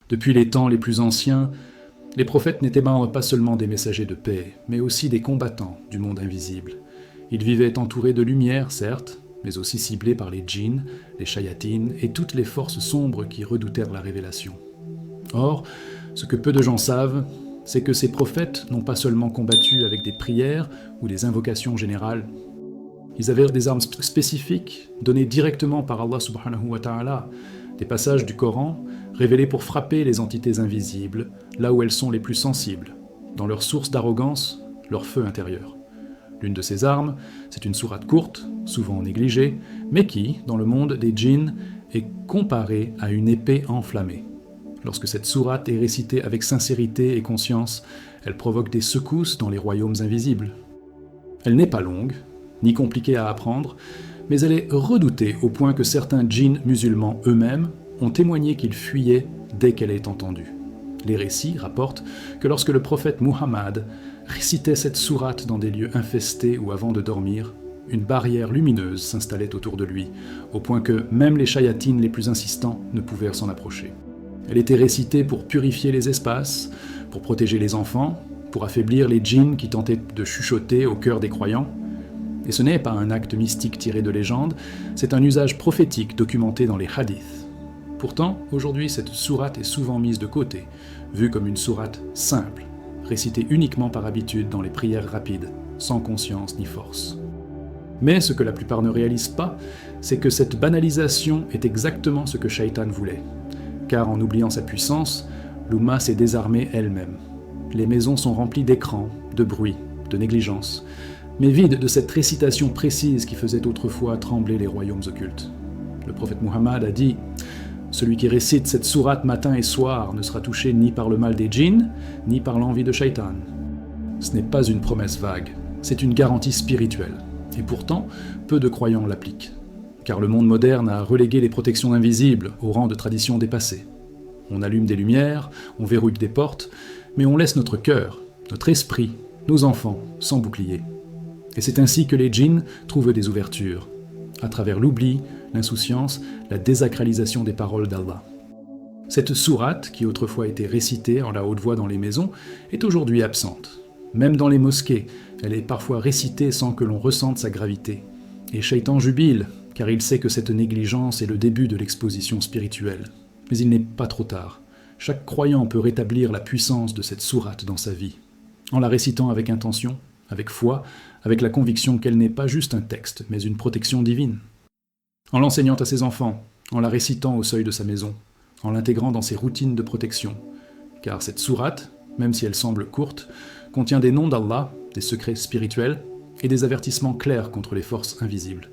Depuis les temps les plus anciens, les prophètes n'étaient pas seulement des messagers de paix, mais aussi des combattants du monde invisible. Ils vivaient entourés de lumière, certes, mais aussi ciblés par les djinns, les shayatines et toutes les forces sombres qui redoutèrent la révélation. Or, ce que peu de gens savent, c'est que ces prophètes n'ont pas seulement combattu avec des prières ou des invocations générales. Ils avaient des armes spécifiques, données directement par Allah subhanahu wa ta'ala, des passages du Coran révélés pour frapper les entités invisibles, là où elles sont les plus sensibles, dans leur source d'arrogance, leur feu intérieur. L'une de ces armes, c'est une sourate courte, souvent négligée, mais qui, dans le monde des djinns, est comparée à une épée enflammée. Lorsque cette sourate est récitée avec sincérité et conscience, elle provoque des secousses dans les royaumes invisibles. Elle n'est pas longue, ni compliquée à apprendre, mais elle est redoutée au point que certains djinns musulmans eux-mêmes ont témoigné qu'ils fuyaient dès qu'elle est entendue. Les récits rapportent que lorsque le prophète Muhammad récitait cette sourate dans des lieux infestés ou avant de dormir, une barrière lumineuse s'installait autour de lui, au point que même les shayatines les plus insistants ne pouvaient s'en approcher. Elle était récitée pour purifier les espaces, pour protéger les enfants, pour affaiblir les djinns qui tentaient de chuchoter au cœur des croyants. Et ce n'est pas un acte mystique tiré de légende, c'est un usage prophétique documenté dans les hadiths. Pourtant, aujourd'hui, cette sourate est souvent mise de côté, vue comme une sourate simple, récitée uniquement par habitude dans les prières rapides, sans conscience ni force. Mais ce que la plupart ne réalisent pas, c'est que cette banalisation est exactement ce que Shaitan voulait. Car en oubliant sa puissance, l'Oumma s'est désarmée elle-même. Les maisons sont remplies d'écrans, de bruit, de négligence, mais vides de cette récitation précise qui faisait autrefois trembler les royaumes occultes. Le prophète Muhammad a dit « Celui qui récite cette sourate matin et soir ne sera touché ni par le mal des djinns, ni par l'envie de Shaitan. » Ce n'est pas une promesse vague, c'est une garantie spirituelle. Et pourtant, peu de croyants l'appliquent. Car le monde moderne a relégué les protections invisibles au rang de traditions dépassées. On allume des lumières, on verrouille des portes, mais on laisse notre cœur, notre esprit, nos enfants sans bouclier. Et c'est ainsi que les djinns trouvent des ouvertures, à travers l'oubli, l'insouciance, la désacralisation des paroles d'Allah. Cette sourate, qui autrefois était récitée en la haute voix dans les maisons, est aujourd'hui absente. Même dans les mosquées, elle est parfois récitée sans que l'on ressente sa gravité. Et Shaitan jubile, car il sait que cette négligence est le début de l'exposition spirituelle. Mais il n'est pas trop tard. Chaque croyant peut rétablir la puissance de cette sourate dans sa vie, en la récitant avec intention, avec foi, avec la conviction qu'elle n'est pas juste un texte, mais une protection divine. En l'enseignant à ses enfants, en la récitant au seuil de sa maison, en l'intégrant dans ses routines de protection. Car cette sourate, même si elle semble courte, contient des noms d'Allah, des secrets spirituels et des avertissements clairs contre les forces invisibles.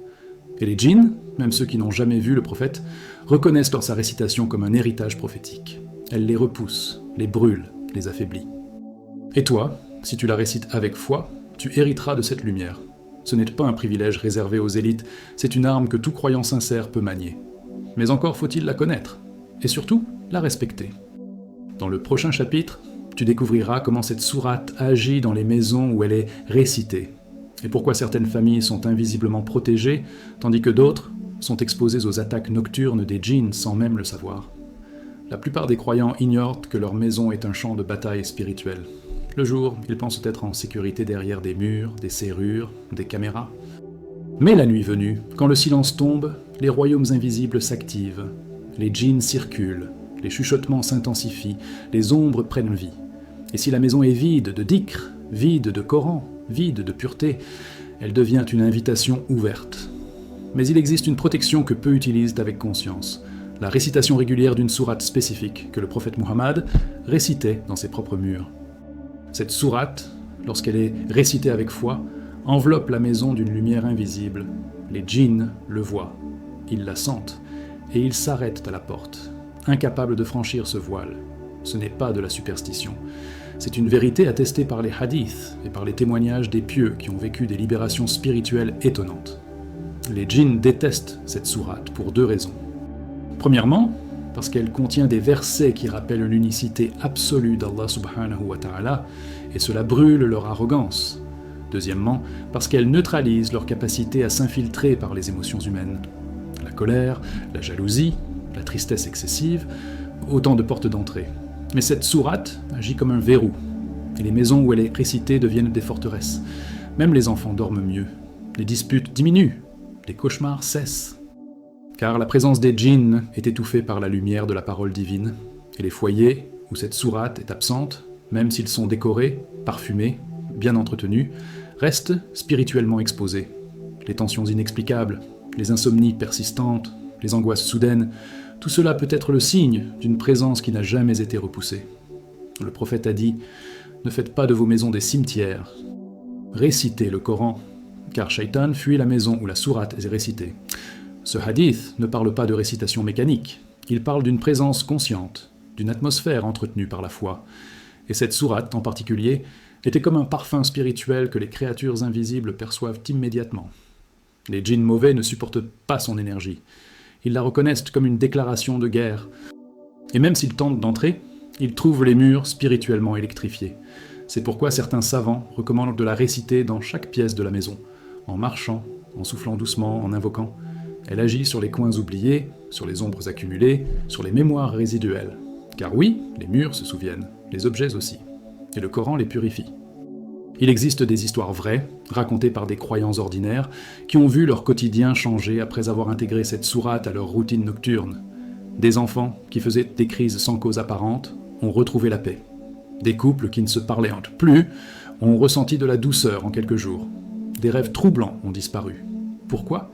Et les djinns, même ceux qui n'ont jamais vu le prophète, reconnaissent dans sa récitation comme un héritage prophétique. Elle les repousse, les brûle, les affaiblit. Et toi, si tu la récites avec foi, tu hériteras de cette lumière. Ce n'est pas un privilège réservé aux élites, c'est une arme que tout croyant sincère peut manier. Mais encore faut-il la connaître, et surtout, la respecter. Dans le prochain chapitre, tu découvriras comment cette sourate agit dans les maisons où elle est récitée, et pourquoi certaines familles sont invisiblement protégées, tandis que d'autres sont exposées aux attaques nocturnes des djinns sans même le savoir. La plupart des croyants ignorent que leur maison est un champ de bataille spirituel. Le jour, ils pensent être en sécurité derrière des murs, des serrures, des caméras. Mais la nuit venue, quand le silence tombe, les royaumes invisibles s'activent, les djinns circulent, les chuchotements s'intensifient, les ombres prennent vie. Et si la maison est vide de dhikr, vide de Coran, vide de pureté, elle devient une invitation ouverte. Mais il existe une protection que peu utilisent avec conscience, la récitation régulière d'une sourate spécifique que le prophète Muhammad récitait dans ses propres murs. Cette sourate, lorsqu'elle est récitée avec foi, enveloppe la maison d'une lumière invisible. Les djinns le voient, ils la sentent, et ils s'arrêtent à la porte, incapables de franchir ce voile. Ce n'est pas de la superstition. C'est une vérité attestée par les hadiths et par les témoignages des pieux qui ont vécu des libérations spirituelles étonnantes. Les djinns détestent cette sourate pour deux raisons. Premièrement, parce qu'elle contient des versets qui rappellent l'unicité absolue d'Allah subhanahu wa ta'ala, et cela brûle leur arrogance. Deuxièmement, parce qu'elle neutralise leur capacité à s'infiltrer par les émotions humaines. La colère, la jalousie, la tristesse excessive autant de portes d'entrée. Mais cette sourate agit comme un verrou, et les maisons où elle est récitée deviennent des forteresses. Même les enfants dorment mieux, les disputes diminuent, les cauchemars cessent. Car la présence des djinns est étouffée par la lumière de la parole divine, et les foyers où cette sourate est absente, même s'ils sont décorés, parfumés, bien entretenus, restent spirituellement exposés. Les tensions inexplicables, les insomnies persistantes, les angoisses soudaines, tout cela peut être le signe d'une présence qui n'a jamais été repoussée. Le prophète a dit « Ne faites pas de vos maisons des cimetières. Récitez le Coran, car Shaitan fuit la maison où la sourate est récitée. » Ce hadith ne parle pas de récitation mécanique, il parle d'une présence consciente, d'une atmosphère entretenue par la foi. Et cette sourate, en particulier, était comme un parfum spirituel que les créatures invisibles perçoivent immédiatement. Les djinns mauvais ne supportent pas son énergie. Ils la reconnaissent comme une déclaration de guerre. Et même s'ils tentent d'entrer, ils trouvent les murs spirituellement électrifiés. C'est pourquoi certains savants recommandent de la réciter dans chaque pièce de la maison, en marchant, en soufflant doucement, en invoquant. Elle agit sur les coins oubliés, sur les ombres accumulées, sur les mémoires résiduelles. Car oui, les murs se souviennent, les objets aussi. Et le Coran les purifie. Il existe des histoires vraies, racontées par des croyants ordinaires, qui ont vu leur quotidien changer après avoir intégré cette sourate à leur routine nocturne. Des enfants, qui faisaient des crises sans cause apparente, ont retrouvé la paix. Des couples qui ne se parlaient plus ont ressenti de la douceur en quelques jours. Des rêves troublants ont disparu. Pourquoi ?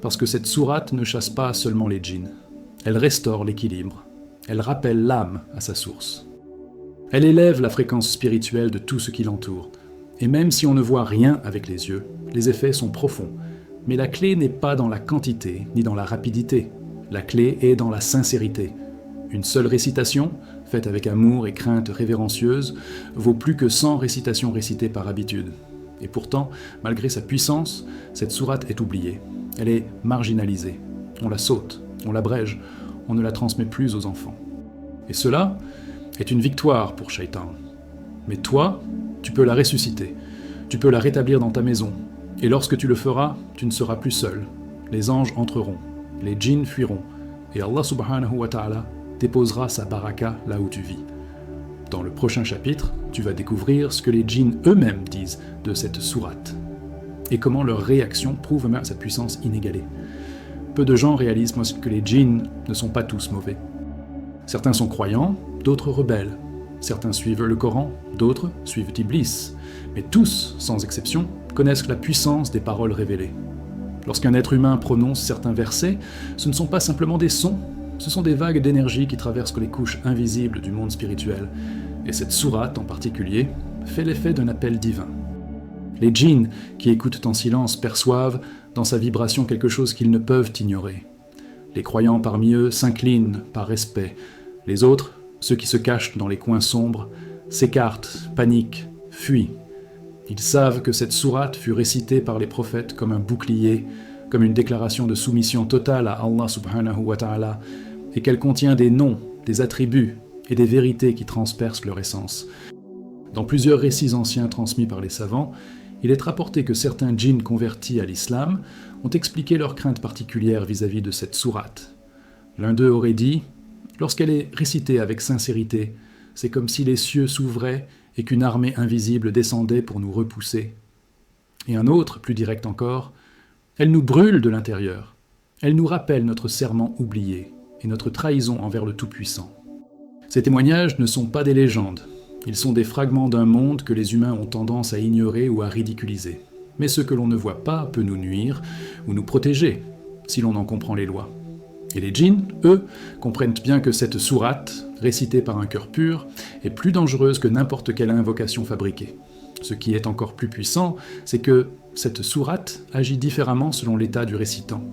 Parce que cette sourate ne chasse pas seulement les djinns. Elle restaure l'équilibre. Elle rappelle l'âme à sa source. Elle élève la fréquence spirituelle de tout ce qui l'entoure. Et même si on ne voit rien avec les yeux, les effets sont profonds. Mais la clé n'est pas dans la quantité ni dans la rapidité. La clé est dans la sincérité. Une seule récitation, faite avec amour et crainte révérencieuse, vaut plus que 100 récitations récitées par habitude. Et pourtant, malgré sa puissance, cette sourate est oubliée. Elle est marginalisée. On la saute, on l'abrège, on ne la transmet plus aux enfants. Et cela est une victoire pour Shaitan. Mais toi, tu peux la ressusciter, tu peux la rétablir dans ta maison, et lorsque tu le feras, tu ne seras plus seul. Les anges entreront, les djinns fuiront, et Allah subhanahu wa ta'ala déposera sa baraka là où tu vis. Dans le prochain chapitre, tu vas découvrir ce que les djinns eux-mêmes disent de cette sourate, et comment leur réaction prouve même sa puissance inégalée. Peu de gens réalisent que les djinns ne sont pas tous mauvais. Certains sont croyants, d'autres rebelles. Certains suivent le Coran, d'autres suivent Iblis. Mais tous, sans exception, connaissent la puissance des paroles révélées. Lorsqu'un être humain prononce certains versets, ce ne sont pas simplement des sons, ce sont des vagues d'énergie qui traversent les couches invisibles du monde spirituel. Et cette sourate en particulier fait l'effet d'un appel divin. Les djinns, qui écoutent en silence, perçoivent dans sa vibration quelque chose qu'ils ne peuvent ignorer. Les croyants parmi eux s'inclinent par respect. Les autres, ceux qui se cachent dans les coins sombres, s'écartent, paniquent, fuient. Ils savent que cette sourate fut récitée par les prophètes comme un bouclier, comme une déclaration de soumission totale à Allah subhanahu wa ta'ala, et qu'elle contient des noms, des attributs et des vérités qui transpercent leur essence. Dans plusieurs récits anciens transmis par les savants, il est rapporté que certains djinns convertis à l'islam ont expliqué leurs craintes particulières vis-à-vis de cette sourate. L'un d'eux aurait dit « Lorsqu'elle est récitée avec sincérité, c'est comme si les cieux s'ouvraient et qu'une armée invisible descendait pour nous repousser. » Et un autre, plus direct encore, « Elle nous brûle de l'intérieur. Elle nous rappelle notre serment oublié et notre trahison envers le Tout-Puissant. » Ces témoignages ne sont pas des légendes. Ils sont des fragments d'un monde que les humains ont tendance à ignorer ou à ridiculiser. Mais ce que l'on ne voit pas peut nous nuire ou nous protéger, si l'on en comprend les lois. Et les djinns, eux, comprennent bien que cette sourate, récitée par un cœur pur, est plus dangereuse que n'importe quelle invocation fabriquée. Ce qui est encore plus puissant, c'est que cette sourate agit différemment selon l'état du récitant.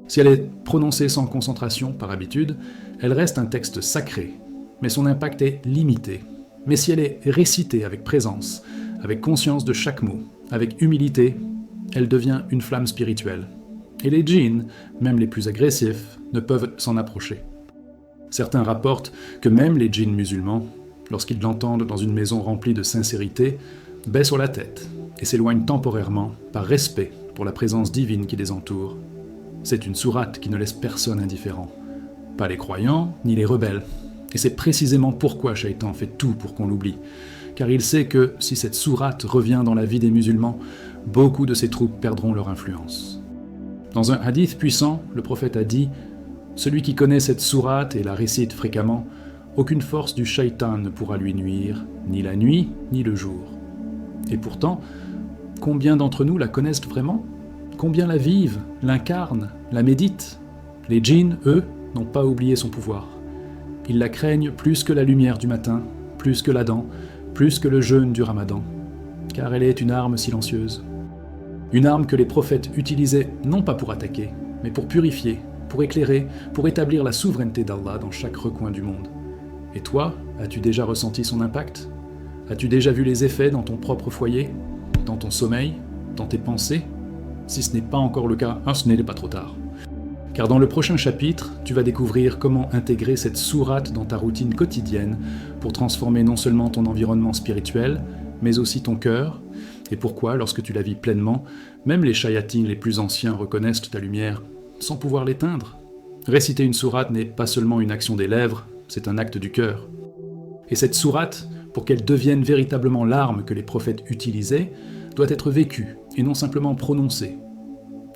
Si elle est prononcée sans concentration, par habitude, elle reste un texte sacré, mais son impact est limité. Mais si elle est récitée avec présence, avec conscience de chaque mot, avec humilité, elle devient une flamme spirituelle. Et les djinns, même les plus agressifs, ne peuvent s'en approcher. Certains rapportent que même les djinns musulmans, lorsqu'ils l'entendent dans une maison remplie de sincérité, baissent la tête et s'éloignent temporairement par respect pour la présence divine qui les entoure. C'est une sourate qui ne laisse personne indifférent. pas les croyants ni les rebelles. Et c'est précisément pourquoi Shaitan fait tout pour qu'on l'oublie. Car il sait que si cette sourate revient dans la vie des musulmans, beaucoup de ses troupes perdront leur influence. Dans un hadith puissant, le prophète a dit « Celui qui connaît cette sourate et la récite fréquemment, aucune force du Shaitan ne pourra lui nuire, ni la nuit, ni le jour. » Et pourtant, combien d'entre nous la connaissent vraiment ? Combien la vivent, l'incarnent, la méditent ? Les djinns, eux, n'ont pas oublié son pouvoir. Ils la craignent plus que la lumière du matin, plus que l'Adhan, plus que le jeûne du Ramadan, car elle est une arme silencieuse. Une arme que les prophètes utilisaient non pas pour attaquer, mais pour purifier, pour éclairer, pour établir la souveraineté d'Allah dans chaque recoin du monde. Et toi, as-tu déjà ressenti son impact ? As-tu déjà vu les effets dans ton propre foyer, dans ton sommeil, dans tes pensées ? Si ce n'est pas encore le cas, ce n'est pas trop tard. Car dans le prochain chapitre, tu vas découvrir comment intégrer cette sourate dans ta routine quotidienne pour transformer non seulement ton environnement spirituel, mais aussi ton cœur, et pourquoi, lorsque tu la vis pleinement, même les shayatines les plus anciens reconnaissent ta lumière, sans pouvoir l'éteindre. Réciter une sourate n'est pas seulement une action des lèvres, c'est un acte du cœur. Et cette sourate, pour qu'elle devienne véritablement l'arme que les prophètes utilisaient, doit être vécue, et non simplement prononcée.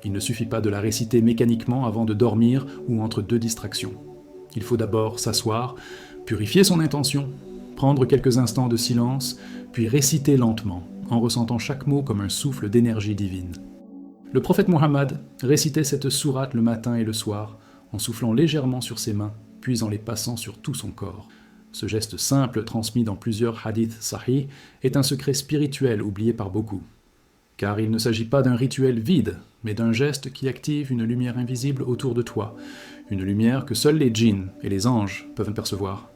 Il ne suffit pas de la réciter mécaniquement avant de dormir ou entre deux distractions. Il faut d'abord s'asseoir, purifier son intention, prendre quelques instants de silence, puis réciter lentement, en ressentant chaque mot comme un souffle d'énergie divine. Le prophète Mohammed récitait cette sourate le matin et le soir, en soufflant légèrement sur ses mains, puis en les passant sur tout son corps. Ce geste simple, transmis dans plusieurs hadiths sahih, est un secret spirituel oublié par beaucoup. Car il ne s'agit pas d'un rituel vide, mais d'un geste qui active une lumière invisible autour de toi, une lumière que seuls les djinns et les anges peuvent percevoir.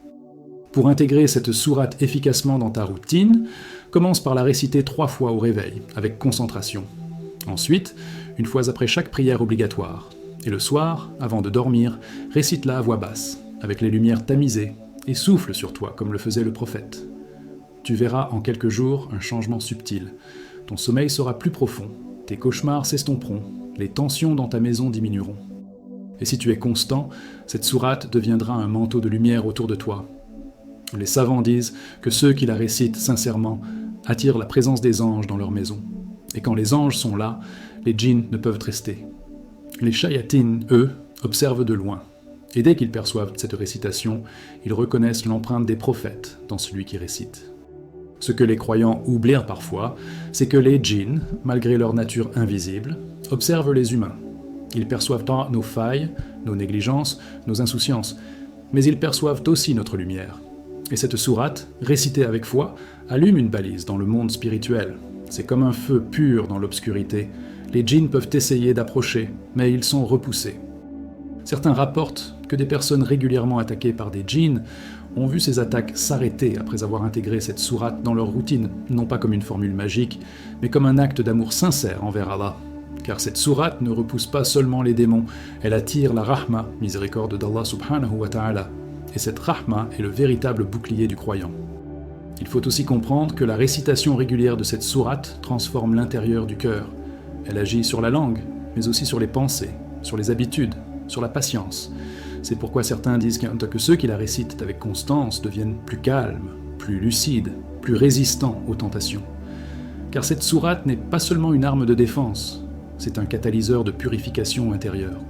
Pour intégrer cette sourate efficacement dans ta routine, commence par la réciter 3 fois au réveil, avec concentration. Ensuite, une fois après chaque prière obligatoire. Et le soir, avant de dormir, récite-la à voix basse, avec les lumières tamisées, et souffle sur toi comme le faisait le prophète. Tu verras en quelques jours un changement subtil. Ton sommeil sera plus profond, tes cauchemars s'estomperont, les tensions dans ta maison diminueront. Et si tu es constant, cette sourate deviendra un manteau de lumière autour de toi. Les savants disent que ceux qui la récitent sincèrement attirent la présence des anges dans leur maison. Et quand les anges sont là, les djinns ne peuvent rester. Les shayatines, eux, observent de loin. Et dès qu'ils perçoivent cette récitation, ils reconnaissent l'empreinte des prophètes dans celui qui récite. Ce que les croyants oublient parfois, c'est que les djinns, malgré leur nature invisible, observent les humains. Ils perçoivent tant nos failles, nos négligences, nos insouciances, mais ils perçoivent aussi notre lumière. Et cette sourate, récitée avec foi, allume une balise dans le monde spirituel. C'est comme un feu pur dans l'obscurité. Les djinns peuvent essayer d'approcher, mais ils sont repoussés. Certains rapportent que des personnes régulièrement attaquées par des djinns ont vu ces attaques s'arrêter après avoir intégré cette sourate dans leur routine, non pas comme une formule magique, mais comme un acte d'amour sincère envers Allah. Car cette sourate ne repousse pas seulement les démons, elle attire la rahma, miséricorde d'Allah subhanahu wa ta'ala. Et cette rahma est le véritable bouclier du croyant. Il faut aussi comprendre que la récitation régulière de cette sourate transforme l'intérieur du cœur. Elle agit sur la langue, mais aussi sur les pensées, sur les habitudes, sur la patience. C'est pourquoi certains disent que ceux qui la récitent avec constance deviennent plus calmes, plus lucides, plus résistants aux tentations. Car cette sourate n'est pas seulement une arme de défense, c'est un catalyseur de purification intérieure.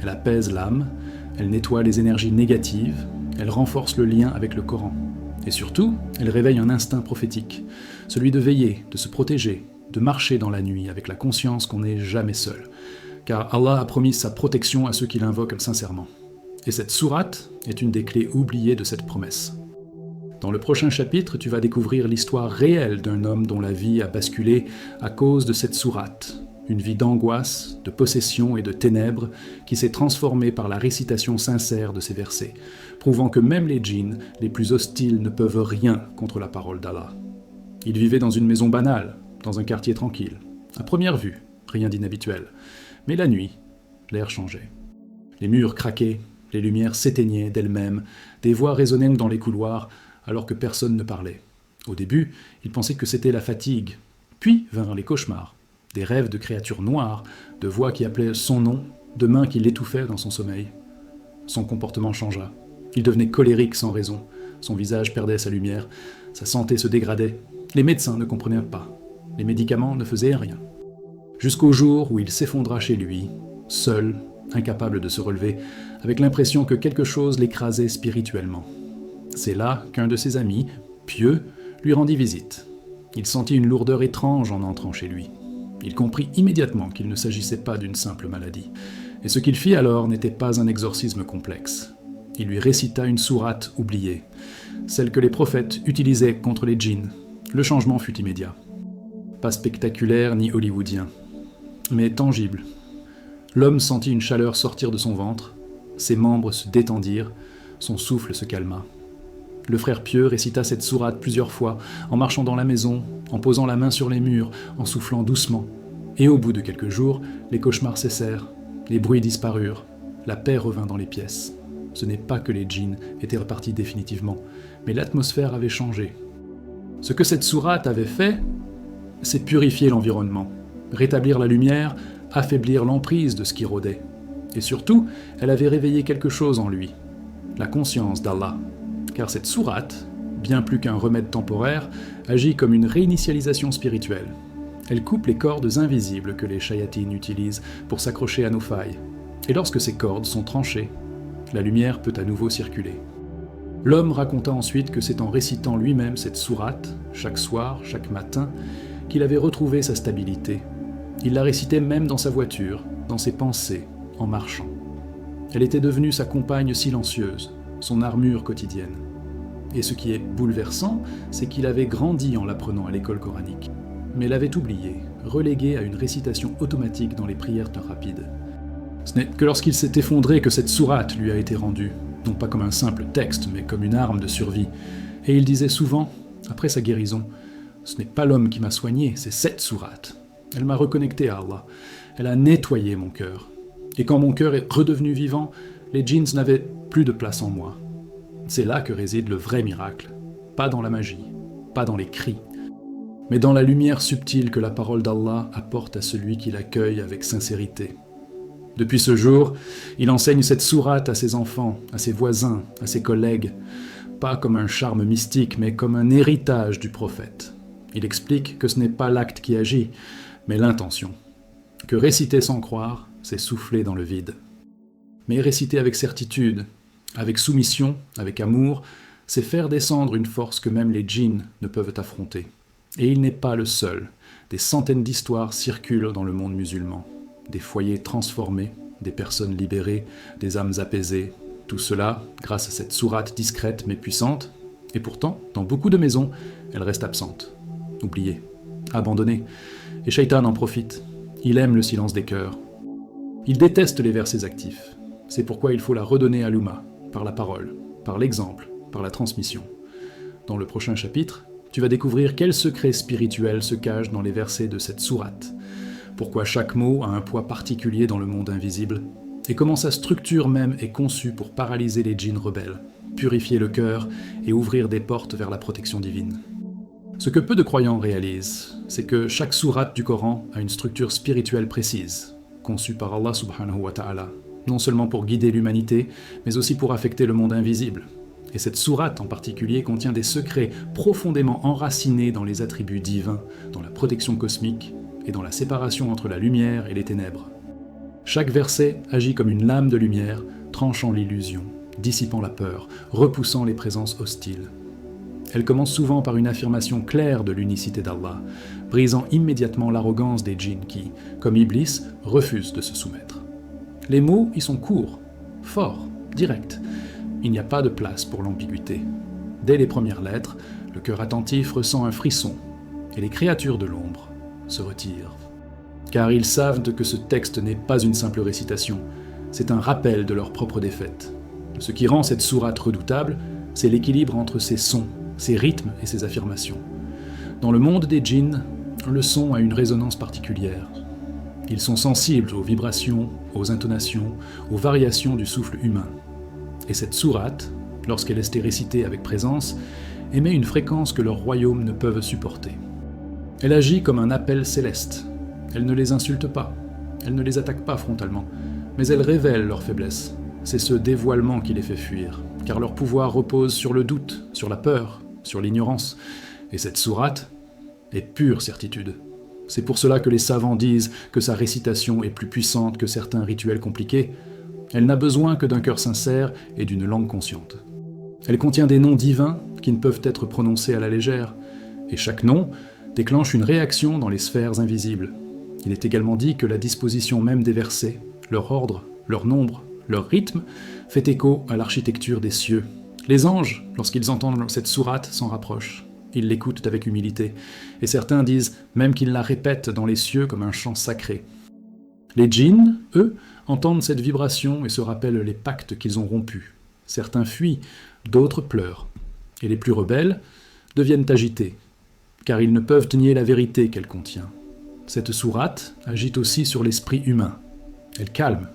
Elle apaise l'âme, elle nettoie les énergies négatives, elle renforce le lien avec le Coran. Et surtout, elle réveille un instinct prophétique, celui de veiller, de se protéger, de marcher dans la nuit avec la conscience qu'on n'est jamais seul. Car Allah a promis sa protection à ceux qui l'invoquent sincèrement. Et cette sourate est une des clés oubliées de cette promesse. Dans le prochain chapitre, tu vas découvrir l'histoire réelle d'un homme dont la vie a basculé à cause de cette sourate. Une vie d'angoisse, de possession et de ténèbres qui s'est transformée par la récitation sincère de ces versets, prouvant que même les djinns, les plus hostiles, ne peuvent rien contre la parole d'Allah. Il vivait dans une maison banale, dans un quartier tranquille. À première vue, rien d'inhabituel. Mais la nuit, l'air changeait. Les murs craquaient, les lumières s'éteignaient d'elles-mêmes, des voix résonnaient dans les couloirs, alors que personne ne parlait. Au début, il pensait que c'était la fatigue. Puis vinrent les cauchemars. Des rêves de créatures noires, de voix qui appelaient son nom, de mains qui l'étouffaient dans son sommeil. Son comportement changea. Il devenait colérique sans raison. Son visage perdait sa lumière. Sa santé se dégradait. Les médecins ne comprenaient pas. Les médicaments ne faisaient rien. Jusqu'au jour où il s'effondra chez lui, seul, incapable de se relever, avec l'impression que quelque chose l'écrasait spirituellement. C'est là qu'un de ses amis, pieux, lui rendit visite. Il sentit une lourdeur étrange en entrant chez lui. Il comprit immédiatement qu'il ne s'agissait pas d'une simple maladie. Et ce qu'il fit alors n'était pas un exorcisme complexe. Il lui récita une sourate oubliée, celle que les prophètes utilisaient contre les djinns. Le changement fut immédiat. Pas spectaculaire ni hollywoodien, mais tangible. L'homme sentit une chaleur sortir de son ventre, ses membres se détendirent, son souffle se calma. Le frère pieux récita cette sourate plusieurs fois, en marchant dans la maison, en posant la main sur les murs, en soufflant doucement. Et au bout de quelques jours, les cauchemars cessèrent, les bruits disparurent, la paix revint dans les pièces. Ce n'est pas que les djinns étaient repartis définitivement, mais l'atmosphère avait changé. Ce que cette sourate avait fait, c'est purifier l'environnement, rétablir la lumière, affaiblir l'emprise de ce qui rôdait. Et surtout, elle avait réveillé quelque chose en lui, la conscience d'Allah. Car cette sourate, bien plus qu'un remède temporaire, agit comme une réinitialisation spirituelle. Elle coupe les cordes invisibles que les shayatines utilisent pour s'accrocher à nos failles. Et lorsque ces cordes sont tranchées, la lumière peut à nouveau circuler. L'homme raconta ensuite que c'est en récitant lui-même cette sourate, chaque soir, chaque matin, qu'il avait retrouvé sa stabilité. Il la récitait même dans sa voiture, dans ses pensées, en marchant. Elle était devenue sa compagne silencieuse, son armure quotidienne. Et ce qui est bouleversant, c'est qu'il avait grandi en l'apprenant à l'école coranique, mais l'avait oublié, relégué à une récitation automatique dans les prières rapides. Ce n'est que lorsqu'il s'est effondré que cette sourate lui a été rendue, non pas comme un simple texte, mais comme une arme de survie. Et il disait souvent, après sa guérison, « Ce n'est pas l'homme qui m'a soigné, c'est cette sourate. Elle m'a reconnecté à Allah. Elle a nettoyé mon cœur. Et quand mon cœur est redevenu vivant, les djinns n'avaient plus de place en moi. C'est là que réside le vrai miracle. Pas dans la magie, pas dans les cris, mais dans la lumière subtile que la parole d'Allah apporte à celui qui l'accueille avec sincérité. Depuis ce jour, il enseigne cette sourate à ses enfants, à ses voisins, à ses collègues, pas comme un charme mystique, mais comme un héritage du prophète. Il explique que ce n'est pas l'acte qui agit, mais l'intention. Que réciter sans croire, c'est souffler dans le vide. Mais réciter avec certitude, avec soumission, avec amour, c'est faire descendre une force que même les djinns ne peuvent affronter. Et il n'est pas le seul. Des centaines d'histoires circulent dans le monde musulman. Des foyers transformés, des personnes libérées, des âmes apaisées. Tout cela grâce à cette sourate discrète mais puissante. Et pourtant, dans beaucoup de maisons, elle reste absente, oubliée, abandonnée. Et Shaitan en profite. Il aime le silence des cœurs. Il déteste les versets actifs. C'est pourquoi il faut la redonner à l'Oumma, par la parole, par l'exemple, par la transmission. Dans le prochain chapitre, tu vas découvrir quel secret spirituel se cache dans les versets de cette sourate, pourquoi chaque mot a un poids particulier dans le monde invisible, et comment sa structure même est conçue pour paralyser les djinns rebelles, purifier le cœur et ouvrir des portes vers la protection divine. Ce que peu de croyants réalisent, c'est que chaque sourate du Coran a une structure spirituelle précise, conçue par Allah subhanahu wa ta'ala, non seulement pour guider l'humanité, mais aussi pour affecter le monde invisible. Et cette sourate en particulier contient des secrets profondément enracinés dans les attributs divins, dans la protection cosmique et dans la séparation entre la lumière et les ténèbres. Chaque verset agit comme une lame de lumière, tranchant l'illusion, dissipant la peur, repoussant les présences hostiles. Elle commence souvent par une affirmation claire de l'unicité d'Allah, brisant immédiatement l'arrogance des djinns qui, comme Iblis, refusent de se soumettre. Les mots y sont courts, forts, directs. Il n'y a pas de place pour l'ambiguïté. Dès les premières lettres, le cœur attentif ressent un frisson, et les créatures de l'ombre se retirent. Car ils savent que ce texte n'est pas une simple récitation, c'est un rappel de leur propre défaite. Ce qui rend cette sourate redoutable, c'est l'équilibre entre ses sons, ses rythmes et ses affirmations. Dans le monde des djinns, le son a une résonance particulière. Ils sont sensibles aux vibrations, aux intonations, aux variations du souffle humain. Et cette sourate, lorsqu'elle est récitée avec présence, émet une fréquence que leurs royaumes ne peuvent supporter. Elle agit comme un appel céleste. Elle ne les insulte pas, elle ne les attaque pas frontalement, mais elle révèle leur faiblesse. c'est ce dévoilement qui les fait fuir, car leur pouvoir repose sur le doute, sur la peur, sur l'ignorance, et cette sourate est pure certitude. C'est pour cela que les savants disent que sa récitation est plus puissante que certains rituels compliqués. Elle n'a besoin que d'un cœur sincère et d'une langue consciente. Elle contient des noms divins qui ne peuvent être prononcés à la légère, et chaque nom déclenche une réaction dans les sphères invisibles. Il est également dit que la disposition même des versets, leur ordre, leur nombre, leur rythme, fait écho à l'architecture des cieux. Les anges, lorsqu'ils entendent cette sourate, s'en rapprochent. Ils l'écoutent avec humilité, et certains disent même qu'ils la répètent dans les cieux comme un chant sacré. Les djinns, eux, entendent cette vibration et se rappellent les pactes qu'ils ont rompus. Certains fuient, d'autres pleurent. Et les plus rebelles deviennent agités, car ils ne peuvent nier la vérité qu'elle contient. Cette sourate agite aussi sur l'esprit humain. Elle calme,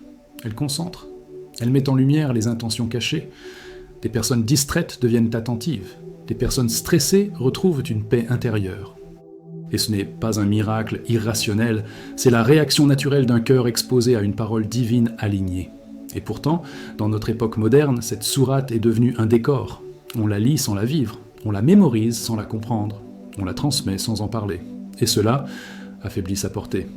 elle concentre, elle met en lumière les intentions cachées. Des personnes distraites deviennent attentives. Des personnes stressées retrouvent une paix intérieure. Et ce n'est pas un miracle irrationnel, c'est la réaction naturelle d'un cœur exposé à une parole divine alignée. Et pourtant, dans notre époque moderne, cette sourate est devenue un décor. On la lit sans la vivre, on la mémorise sans la comprendre, on la transmet sans en parler. Et cela affaiblit sa portée.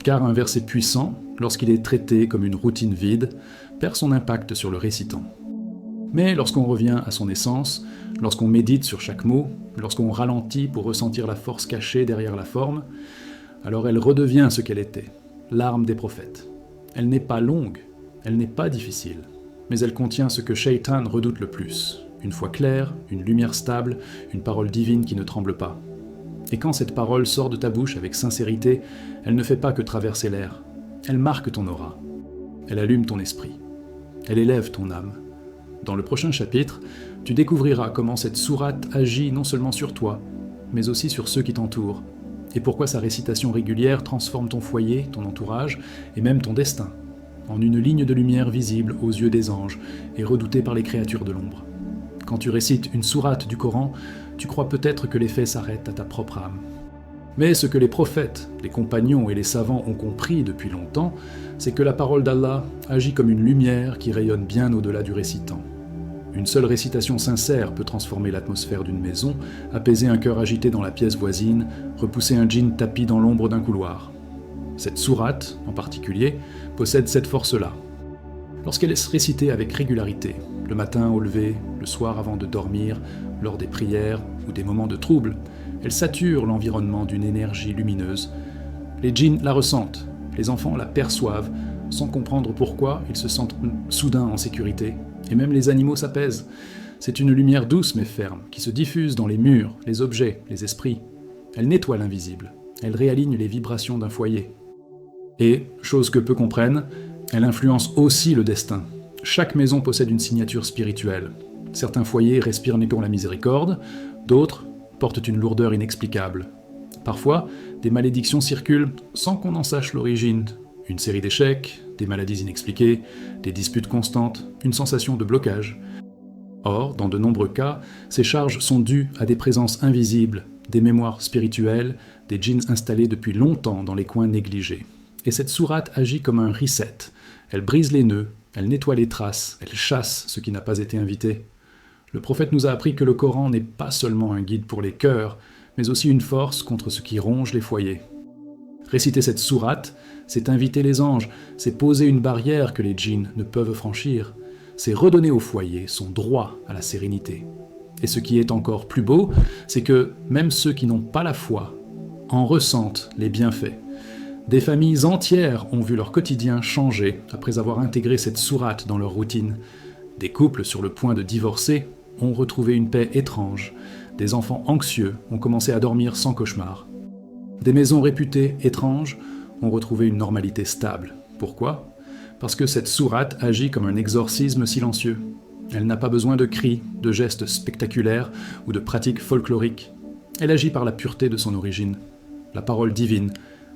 Car un verset puissant, lorsqu'il est traité comme une routine vide, perd son impact sur le récitant. Mais lorsqu'on revient à son essence, lorsqu'on médite sur chaque mot, lorsqu'on ralentit pour ressentir la force cachée derrière la forme, alors elle redevient ce qu'elle était, l'arme des prophètes. Elle n'est pas longue, elle n'est pas difficile, mais elle contient ce que Shaitan redoute le plus, une foi claire, une lumière stable, une parole divine qui ne tremble pas. Et quand cette parole sort de ta bouche avec sincérité, elle ne fait pas que traverser l'air, elle marque ton aura, elle allume ton esprit, elle élève ton âme. Dans le prochain chapitre, tu découvriras comment cette sourate agit non seulement sur toi, mais aussi sur ceux qui t'entourent, et pourquoi sa récitation régulière transforme ton foyer, ton entourage, et même ton destin, en une ligne de lumière visible aux yeux des anges et redoutée par les créatures de l'ombre. Quand tu récites une sourate du Coran, tu crois peut-être que l'effet s'arrête à ta propre âme. Mais ce que les prophètes, les compagnons et les savants ont compris depuis longtemps, c'est que la parole d'Allah agit comme une lumière qui rayonne bien au-delà du récitant. Une seule récitation sincère peut transformer l'atmosphère d'une maison, apaiser un cœur agité dans la pièce voisine, repousser un djinn tapi dans l'ombre d'un couloir. Cette sourate, en particulier, possède cette force-là. Lorsqu'elle est récitée avec régularité, le matin au lever, le soir avant de dormir, lors des prières ou des moments de trouble, elle sature l'environnement d'une énergie lumineuse. Les djinns la ressentent, les enfants la perçoivent, sans comprendre pourquoi ils se sentent soudain en sécurité, et même les animaux s'apaisent. C'est une lumière douce mais ferme, qui se diffuse dans les murs, les objets, les esprits. Elle nettoie l'invisible, elle réaligne les vibrations d'un foyer. Et, chose que peu comprennent, elle influence aussi le destin. Chaque maison possède une signature spirituelle. Certains foyers respirent néant la miséricorde, d'autres portent une lourdeur inexplicable. Parfois, des malédictions circulent sans qu'on en sache l'origine. Une série d'échecs, des maladies inexpliquées, des disputes constantes, une sensation de blocage. Or, dans de nombreux cas, ces charges sont dues à des présences invisibles, des mémoires spirituelles, des djinns installés depuis longtemps dans les coins négligés. Et cette sourate agit comme un reset. Elle brise les nœuds, elle nettoie les traces, elle chasse ce qui n'a pas été invité. Le prophète nous a appris que le Coran n'est pas seulement un guide pour les cœurs, mais aussi une force contre ce qui ronge les foyers. Réciter cette sourate, c'est inviter les anges, c'est poser une barrière que les djinns ne peuvent franchir, c'est redonner au foyer son droit à la sérénité. Et ce qui est encore plus beau, c'est que même ceux qui n'ont pas la foi en ressentent les bienfaits. Des familles entières ont vu leur quotidien changer après avoir intégré cette sourate dans leur routine. Des couples sur le point de divorcer ont retrouvé une paix étrange. Des enfants anxieux ont commencé à dormir sans cauchemar. Des maisons réputées étranges ont retrouvé une normalité stable. Pourquoi ? Parce que cette sourate agit comme un exorcisme silencieux. Elle n'a pas besoin de cris, de gestes spectaculaires ou de pratiques folkloriques. Elle agit par la pureté de son origine, la parole divine.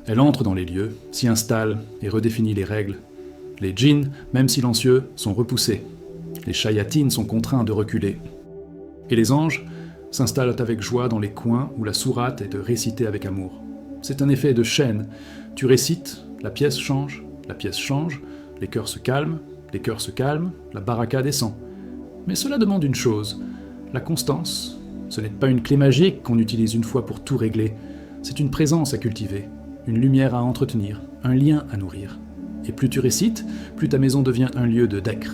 Elle entre dans les lieux, s'y installe et redéfinit les règles. Les djinns, même silencieux, sont repoussés. Les shayatines sont contraints de reculer. Et les anges s'installent avec joie dans les coins où la sourate est récitée avec amour. C'est un effet de chaîne. Tu récites, la pièce change, les cœurs se calment, les cœurs se calment, la baraka descend. Mais cela demande une chose, la constance. Ce n'est pas une clé magique qu'on utilise une fois pour tout régler, c'est une présence à cultiver, une lumière à entretenir, un lien à nourrir. Et plus tu récites, plus ta maison devient un lieu de dhikr.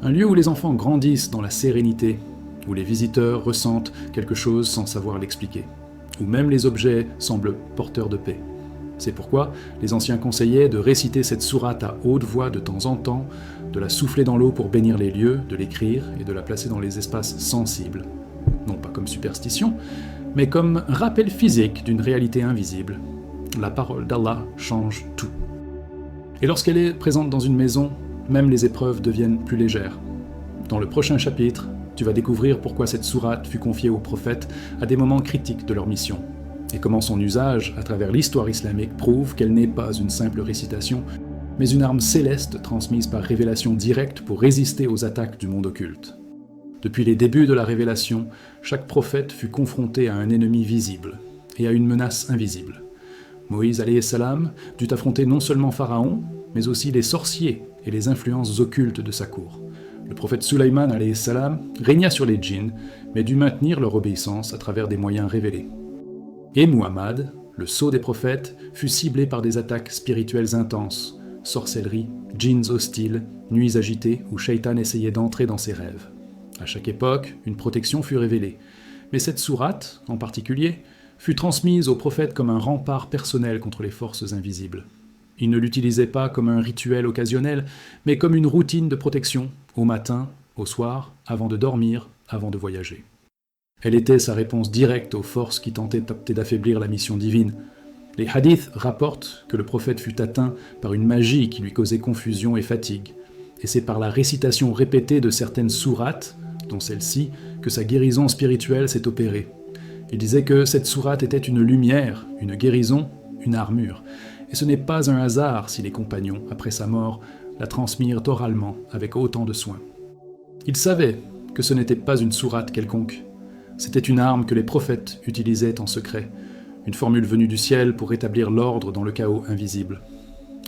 Un lieu où les enfants grandissent dans la sérénité, où les visiteurs ressentent quelque chose sans savoir l'expliquer, où même les objets semblent porteurs de paix. C'est pourquoi les anciens conseillaient de réciter cette sourate à haute voix de temps en temps, de la souffler dans l'eau pour bénir les lieux, de l'écrire et de la placer dans les espaces sensibles. Non pas comme superstition, mais comme rappel physique d'une réalité invisible. La parole d'Allah change tout. Et lorsqu'elle est présente dans une maison, même les épreuves deviennent plus légères. Dans le prochain chapitre, tu vas découvrir pourquoi cette sourate fut confiée aux prophètes à des moments critiques de leur mission, et comment son usage, à travers l'histoire islamique, prouve qu'elle n'est pas une simple récitation, mais une arme céleste transmise par révélation directe pour résister aux attaques du monde occulte. Depuis les débuts de la révélation, chaque prophète fut confronté à un ennemi visible et à une menace invisible. Moïse alayhi salam dut affronter non seulement Pharaon, mais aussi les sorciers et les influences occultes de sa cour. Le prophète Sulayman alayhi salam régna sur les djinns, mais dut maintenir leur obéissance à travers des moyens révélés. Et Muhammad, le sceau des prophètes, fut ciblé par des attaques spirituelles intenses, sorcellerie, djinns hostiles, nuits agitées où Shaitan essayait d'entrer dans ses rêves. À chaque époque, une protection fut révélée, mais cette sourate, en particulier, fut transmise aux prophètes comme un rempart personnel contre les forces invisibles. Ils ne l'utilisaient pas comme un rituel occasionnel, mais comme une routine de protection, au matin, au soir, avant de dormir, avant de voyager. Elle était sa réponse directe aux forces qui tentaient d'affaiblir la mission divine. Les hadiths rapportent que le prophète fut atteint par une magie qui lui causait confusion et fatigue, et c'est par la récitation répétée de certaines sourates, dont celle-ci, que sa guérison spirituelle s'est opérée. Il disait que cette sourate était une lumière, une guérison, une armure. Et ce n'est pas un hasard si les compagnons, après sa mort, la transmirent oralement avec autant de soin. Ils savaient que ce n'était pas une sourate quelconque. C'était une arme que les prophètes utilisaient en secret, une formule venue du ciel pour rétablir l'ordre dans le chaos invisible.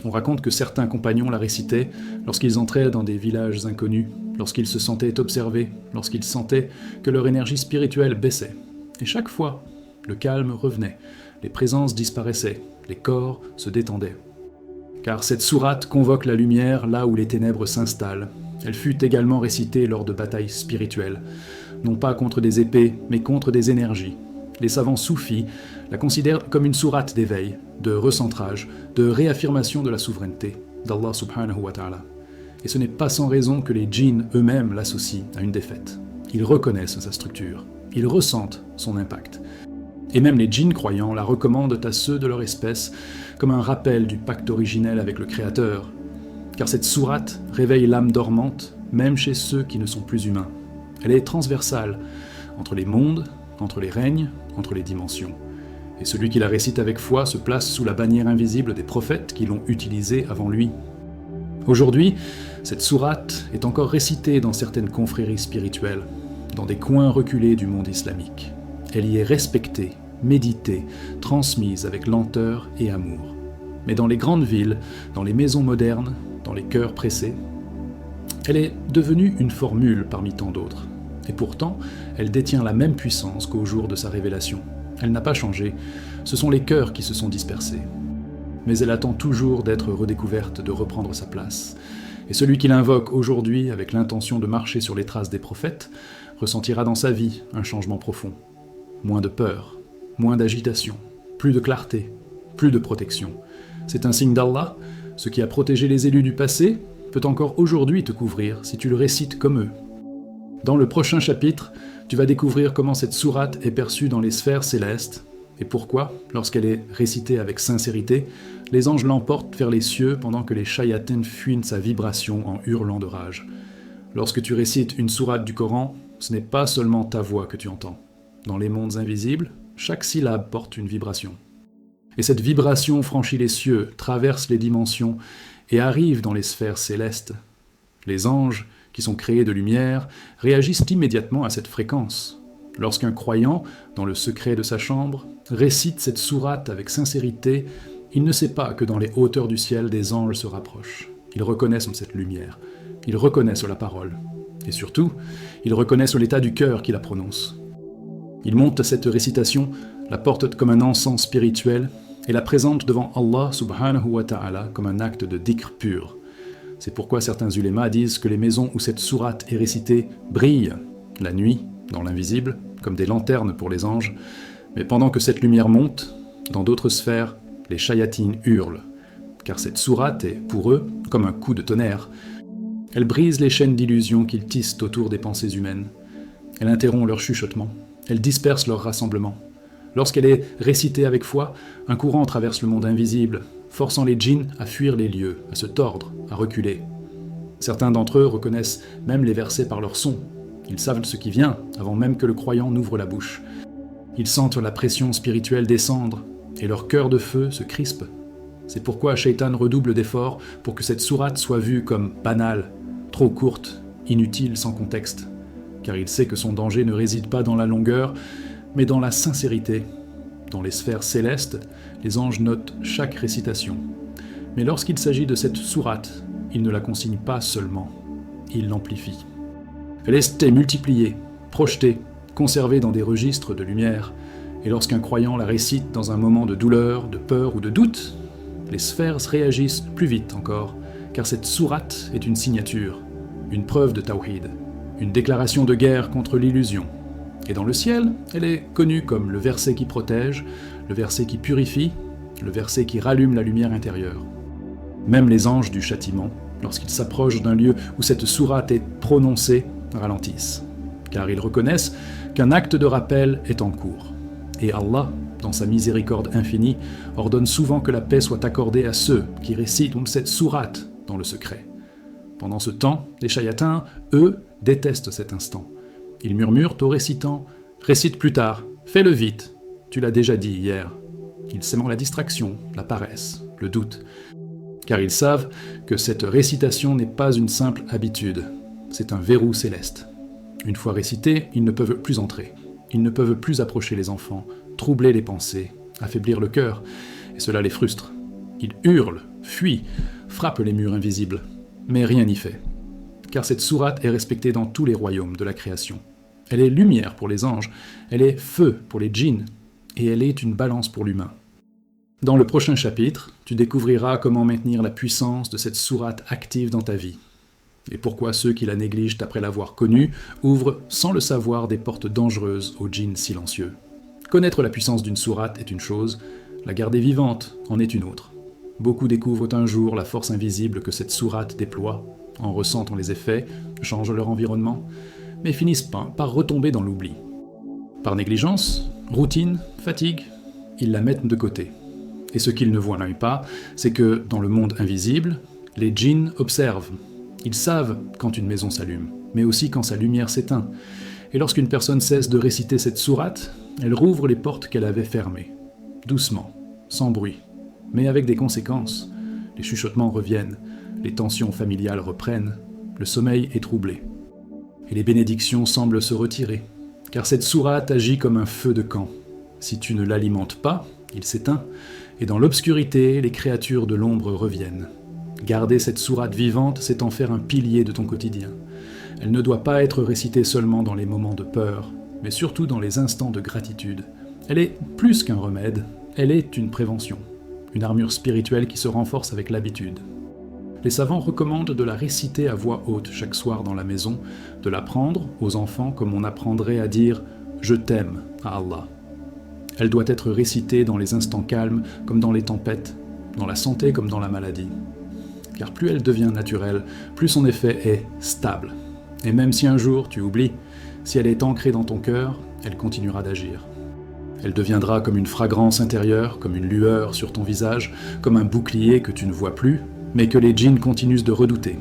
On raconte que certains compagnons la récitaient lorsqu'ils entraient dans des villages inconnus, lorsqu'ils se sentaient observés, lorsqu'ils sentaient que leur énergie spirituelle baissait. Et chaque fois, le calme revenait, les présences disparaissaient, les corps se détendaient. Car cette sourate convoque la lumière là où les ténèbres s'installent. Elle fut également récitée lors de batailles spirituelles, non pas contre des épées, mais contre des énergies. Les savants soufis la considèrent comme une sourate d'éveil, de recentrage, de réaffirmation de la souveraineté d'Allah subhanahu wa ta'ala. Et ce n'est pas sans raison que les djinns eux-mêmes l'associent à une défaite. Ils reconnaissent sa structure, ils ressentent son impact. Et même les djinns croyants la recommandent à ceux de leur espèce comme un rappel du pacte originel avec le Créateur, car cette sourate réveille l'âme dormante, même chez ceux qui ne sont plus humains. Elle est transversale, entre les mondes, entre les règnes, entre les dimensions. Et celui qui la récite avec foi se place sous la bannière invisible des prophètes qui l'ont utilisée avant lui. Aujourd'hui, cette sourate est encore récitée dans certaines confréries spirituelles, dans des coins reculés du monde islamique. Elle y est respectée, méditée, transmise avec lenteur et amour. Mais dans les grandes villes, dans les maisons modernes, dans les cœurs pressés, elle est devenue une formule parmi tant d'autres. Et pourtant, elle détient la même puissance qu'au jour de sa révélation. Elle n'a pas changé, ce sont les cœurs qui se sont dispersés. Mais elle attend toujours d'être redécouverte, de reprendre sa place. Et celui qui l'invoque aujourd'hui avec l'intention de marcher sur les traces des prophètes ressentira dans sa vie un changement profond. Moins de peur, moins d'agitation, plus de clarté, plus de protection. C'est un signe d'Allah. Ce qui a protégé les élus du passé peut encore aujourd'hui te couvrir si tu le récites comme eux. Dans le prochain chapitre, tu vas découvrir comment cette sourate est perçue dans les sphères célestes et pourquoi, lorsqu'elle est récitée avec sincérité, les anges l'emportent vers les cieux pendant que les shayatins fuient sa vibration en hurlant de rage. Lorsque tu récites une sourate du Coran, ce n'est pas seulement ta voix que tu entends. Dans les mondes invisibles, chaque syllabe porte une vibration. Et cette vibration franchit les cieux, traverse les dimensions et arrive dans les sphères célestes. Les anges, qui sont créés de lumière, réagissent immédiatement à cette fréquence. Lorsqu'un croyant, dans le secret de sa chambre, récite cette sourate avec sincérité, il ne sait pas que dans les hauteurs du ciel, des anges se rapprochent. Ils reconnaissent cette lumière, ils reconnaissent la parole, et surtout, ils reconnaissent l'état du cœur qui la prononce. Ils montent cette récitation, la portent comme un encens spirituel et la présentent devant Allah subhanahu wa ta'ala comme un acte de dhikr pur. C'est pourquoi certains ulémas disent que les maisons où cette sourate est récitée brillent la nuit, dans l'invisible, comme des lanternes pour les anges, mais pendant que cette lumière monte, dans d'autres sphères, les shayatines hurlent, car cette sourate est, pour eux, comme un coup de tonnerre. Elle brise les chaînes d'illusions qu'ils tissent autour des pensées humaines. Elle interrompt leur chuchotement, elle disperse leur rassemblement. Lorsqu'elle est récitée avec foi, un courant traverse le monde invisible, forçant les djinns à fuir les lieux, à se tordre, à reculer. Certains d'entre eux reconnaissent même les versets par leur son. Ils savent ce qui vient, avant même que le croyant n'ouvre la bouche. Ils sentent la pression spirituelle descendre, et leur cœur de feu se crispe. C'est pourquoi Shaitan redouble d'efforts pour que cette sourate soit vue comme banale, trop courte, inutile sans contexte, car il sait que son danger ne réside pas dans la longueur, mais dans la sincérité. Dans les sphères célestes, les anges notent chaque récitation. Mais lorsqu'il s'agit de cette sourate, ils ne la consignent pas seulement, ils l'amplifient. Elle est multipliée, projetée, conservée dans des registres de lumière, et lorsqu'un croyant la récite dans un moment de douleur, de peur ou de doute, les sphères réagissent plus vite encore, car cette sourate est une signature, une preuve de tawhid, une déclaration de guerre contre l'illusion. Et dans le ciel, elle est connue comme le verset qui protège, le verset qui purifie, le verset qui rallume la lumière intérieure. Même les anges du châtiment, lorsqu'ils s'approchent d'un lieu où cette sourate est prononcée, ralentissent, car ils reconnaissent qu'un acte de rappel est en cours. Et Allah, dans sa miséricorde infinie, ordonne souvent que la paix soit accordée à ceux qui récitent cette sourate dans le secret. Pendant ce temps, les shayatins, eux, détestent cet instant. Ils murmurent au récitant « Récite plus tard, fais-le vite, tu l'as déjà dit hier ». Ils sèment la distraction, la paresse, le doute, car ils savent que cette récitation n'est pas une simple habitude, c'est un verrou céleste. Une fois récités, ils ne peuvent plus entrer, ils ne peuvent plus approcher les enfants, troubler les pensées, affaiblir le cœur, et cela les frustre. Ils hurlent, fuient, frappent les murs invisibles, mais rien n'y fait, car cette sourate est respectée dans tous les royaumes de la création. Elle est lumière pour les anges, elle est feu pour les djinns, et elle est une balance pour l'humain. Dans le prochain chapitre, tu découvriras comment maintenir la puissance de cette sourate active dans ta vie, et pourquoi ceux qui la négligent après l'avoir connue ouvrent sans le savoir des portes dangereuses aux djinns silencieux. Connaître la puissance d'une sourate est une chose, la garder vivante en est une autre. Beaucoup découvrent un jour la force invisible que cette sourate déploie, en ressentant les effets, changent leur environnement, mais finissent par retomber dans l'oubli. Par négligence, routine, fatigue, ils la mettent de côté. Et ce qu'ils ne voient pas, c'est que, dans le monde invisible, les djinns observent. Ils savent quand une maison s'allume, mais aussi quand sa lumière s'éteint. Et lorsqu'une personne cesse de réciter cette sourate, elle rouvre les portes qu'elle avait fermées, doucement, sans bruit, mais avec des conséquences. Les chuchotements reviennent, les tensions familiales reprennent, le sommeil est troublé. Et les bénédictions semblent se retirer, car cette sourate agit comme un feu de camp. Si tu ne l'alimentes pas, il s'éteint, et dans l'obscurité, les créatures de l'ombre reviennent. Garder cette sourate vivante, c'est en faire un pilier de ton quotidien. Elle ne doit pas être récitée seulement dans les moments de peur, mais surtout dans les instants de gratitude. Elle est plus qu'un remède, elle est une prévention, une armure spirituelle qui se renforce avec l'habitude. Les savants recommandent de la réciter à voix haute chaque soir dans la maison, de l'apprendre aux enfants comme on apprendrait à dire « Je t'aime » à Allah. Elle doit être récitée dans les instants calmes comme dans les tempêtes, dans la santé comme dans la maladie. Car plus elle devient naturelle, plus son effet est stable. Et même si un jour tu oublies, si elle est ancrée dans ton cœur, elle continuera d'agir. Elle deviendra comme une fragrance intérieure, comme une lueur sur ton visage, comme un bouclier que tu ne vois plus, mais que les djinns continuent de redouter.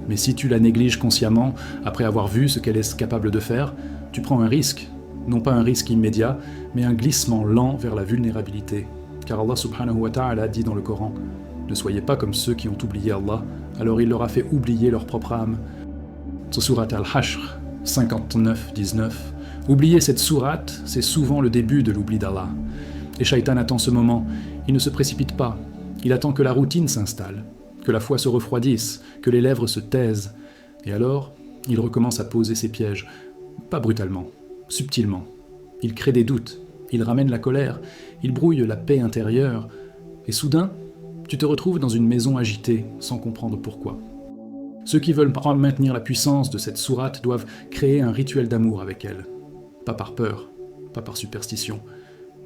Mais si tu la négliges consciemment, après avoir vu ce qu'elle est capable de faire, tu prends un risque, non pas un risque immédiat, mais un glissement lent vers la vulnérabilité. Car Allah subhanahu wa ta'ala dit dans le Coran « Ne soyez pas comme ceux qui ont oublié Allah, alors il leur a fait oublier leur propre âme. » Surat al-Hashr 59-19. Oublier cette sourate, c'est souvent le début de l'oubli d'Allah. Et Shaitan attend ce moment, il ne se précipite pas, il attend que la routine s'installe, que la foi se refroidisse, que les lèvres se taisent. Et alors, il recommence à poser ses pièges, pas brutalement, subtilement. Il crée des doutes, il ramène la colère, il brouille la paix intérieure, et soudain, tu te retrouves dans une maison agitée, sans comprendre pourquoi. Ceux qui veulent maintenir la puissance de cette sourate doivent créer un rituel d'amour avec elle. Pas par peur, pas par superstition,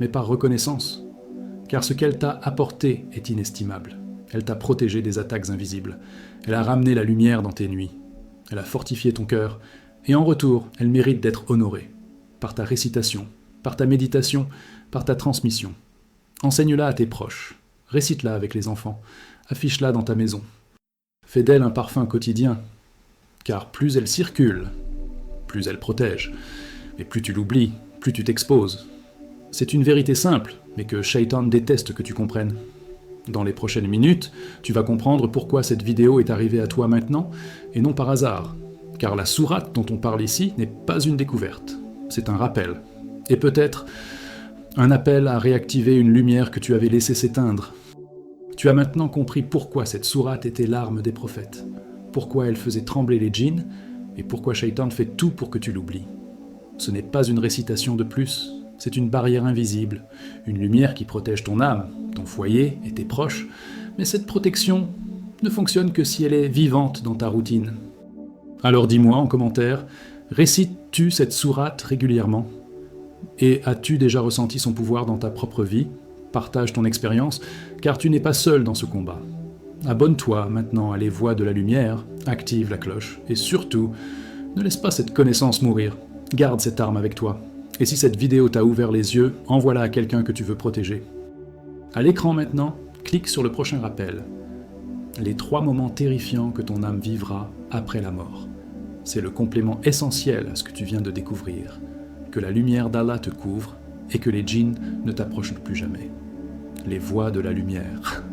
mais par reconnaissance. Car ce qu'elle t'a apporté est inestimable. Elle t'a protégé des attaques invisibles. Elle a ramené la lumière dans tes nuits. Elle a fortifié ton cœur. Et en retour, elle mérite d'être honorée. Par ta récitation, par ta méditation, par ta transmission. Enseigne-la à tes proches. Récite-la avec les enfants. Affiche-la dans ta maison. Fais d'elle un parfum quotidien. Car plus elle circule, plus elle protège. Et plus tu l'oublies, plus tu t'exposes. C'est une vérité simple, mais que Shaitan déteste que tu comprennes. Dans les prochaines minutes, tu vas comprendre pourquoi cette vidéo est arrivée à toi maintenant, et non par hasard. Car la sourate dont on parle ici n'est pas une découverte, c'est un rappel. Et peut-être un appel à réactiver une lumière que tu avais laissée s'éteindre. Tu as maintenant compris pourquoi cette sourate était l'arme des prophètes, pourquoi elle faisait trembler les djinns, et pourquoi Shaitan fait tout pour que tu l'oublies. Ce n'est pas une récitation de plus, c'est une barrière invisible, une lumière qui protège ton âme, ton foyer et tes proches, mais cette protection ne fonctionne que si elle est vivante dans ta routine. Alors dis-moi en commentaire, récites-tu cette sourate régulièrement? Et as-tu déjà ressenti son pouvoir dans ta propre vie? Partage ton expérience, car tu n'es pas seul dans ce combat. Abonne-toi maintenant à les voix de la lumière, active la cloche, et surtout, ne laisse pas cette connaissance mourir. Garde cette arme avec toi. Et si cette vidéo t'a ouvert les yeux, envoie-la à quelqu'un que tu veux protéger. À l'écran maintenant, clique sur le prochain rappel. Les 3 moments terrifiants que ton âme vivra après la mort. C'est le complément essentiel à ce que tu viens de découvrir. Que la lumière d'Allah te couvre et que les djinns ne t'approchent plus jamais. Les voix de la lumière.